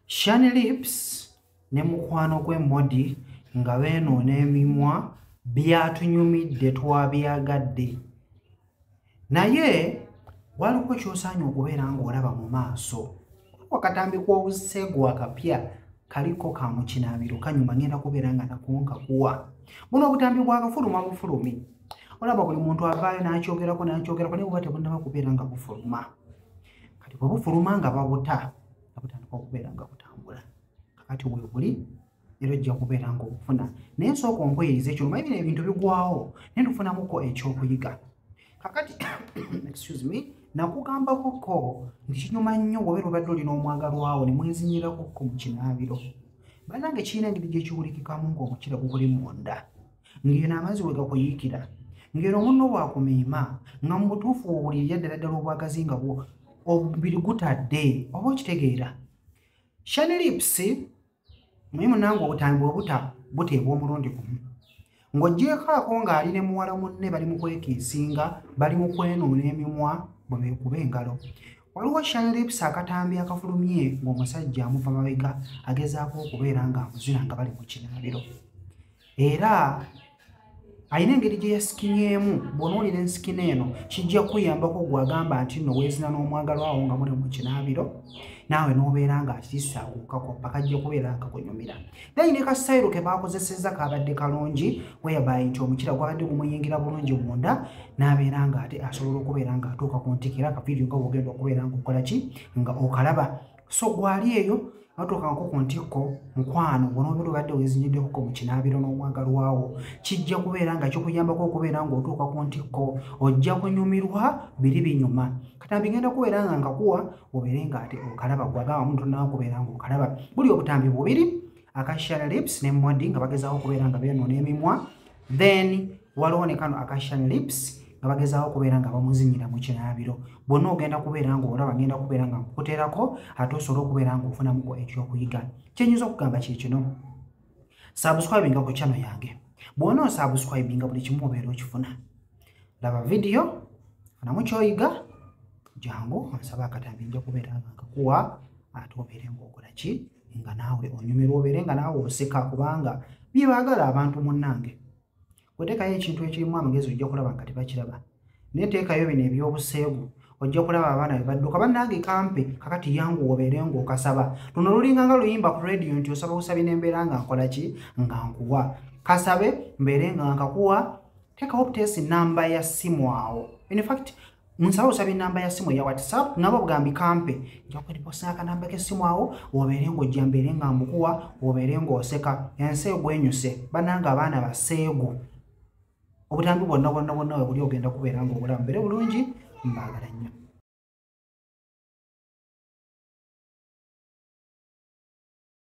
Shiny Lips ne mukwano gwe Modi nga beenoona emimwa byatunyumidde twabyagadde. Naye waliko ky'osaanye okubeera ng'olaba mu maaso. Akatambi k'obuseegu akapya kaliko ka mu kinaabiro kanyuma ngenda kubeera nga nako nkakuwa. Buno obutambi bwakafuluma bufulumi. Olaba buli muntu avaayo n'akyogerako naye buba tebunnaba kubeera nga bufuluma. Kati bwe bufuluma nga babuta butandika okubeera nga butambula. Kakati we buli era ojja kubeera ng'obufuna. Naye nsooka ompuliriza ekyo lumanyi bino ebintu bigwawo naye tufunamuko ekyokuyiga. Kakati excuse me, nakugambako nti kinyuma nnyo bw'obeera obadde olina omwagalwawo ne mwezinyirako mu kinaabiro. Bannange kirina engeri gye kiwulikikamu ng'omukira gukuli munda. Ng'eno amazzi we gakuyiikira. Ng'eno omunno bw'akumiima nga mu butuufu owulirira ddala obwagazi nga omubiri gutadde. Oba okitegeera? Shiny Lips mulimu nange obutambi bwe buteebwa omulundi gumu. Ng'oggyeko ng'ali ne muwala munne bali mu kwekiisinga, bali mu kwenoona emimwa bwe beekuba engalo. Waliwo Shiny Lips akatambi akafulumye ng'omusajja amuva mabega agezaako okubeera ng'amuzina nga bali mu kinaabiro. Era alina engeri gye yasikinyeemu, bw'onoolira ensikino eno kijja kuyambako gw'agamba nti nno weezina n'omwagalwawo nga muli mu kinaabiro, naawe n'obeera ng'akitisse akuukako paka ajja kubeera nga kunyumira. Naye ne kasitayiro ke baakozesezza kabadde kalungi whereby nti omukira gwabadde gumuyingira bulungi munda n'abeera ng'ate asobola okubeera ng'atuuka ku ntikko era akavidiyo nga bw'ogenda okubeera ng'okola ki nga okalaba. So gwali eyo atuukako ku ntikko mukwano bw'onoobeera obadde weezinyiddeko mu kinaabiro n'omwagalwawo kijja kubeera nga kikuyambako okubeera ng'otuuka ku ntikko ojja kunyumirwa biri binyuma. Katambi ngenda kubeera nga nkakuwa obeere ng'ate okalaba gwagamba muntu n'akubeera ng'okalaba. Buli obutambi bubiri aka Shiny Lips ne Modi nga bagezaako okubeera nga beenoona emimwa, then waliwo ne kano aka Shiny Lips nga bagezaako okubeera nga bamuzinyira mu kinaabiro. Bwonna ogenda kubeera ng'olaba ngenda kubeera nga nkuteerako ate osobola okubeera ng'ofunamuko ekyokuyiga. Kyenyiza okugamba kye kino, subscribinga ku channel yange. Bw'onoo subscribinga buli kimu obeera okifuna. Laba vidiyo, funamu ky'oyiga, jangu onsaba akatambi nja kubeera nga nkakuwa ate obeere ng'okola ki nga naawe onyumirwa obeere nga naawe oseka kubanga bye baagala abantu munnange. Bw'oteekayo ekintu ekirimu amagezi ojja kulaba nga tebakiraba. Naye teekayo bino eby'obuseegu ojja kulaba abaana be badduka bannange kampe kakati yangu obeere ng'okasaba. Luno lulinga nga luyimba ku radio nti osaba busabi n'embeera nga nkola ki nga nkuwa. Kasabe mbeere nga nkakuwa, teekawo buteesi nnamba ya ssimu awo. In fact nsaba osaba ennamba ya ssimu eya WhatsApp nabo bugambi kampe nja kweriposa akanamba k'essimu awo obeere ng'ojja mbeere nga mbukuwa obeere ng'oseka. Ensi egwenyuse bannange abaana baseegu. Obutambi bwonna we buli ogenda kubeera ng'obulamu mbeere bulungi mbaagala nnyo.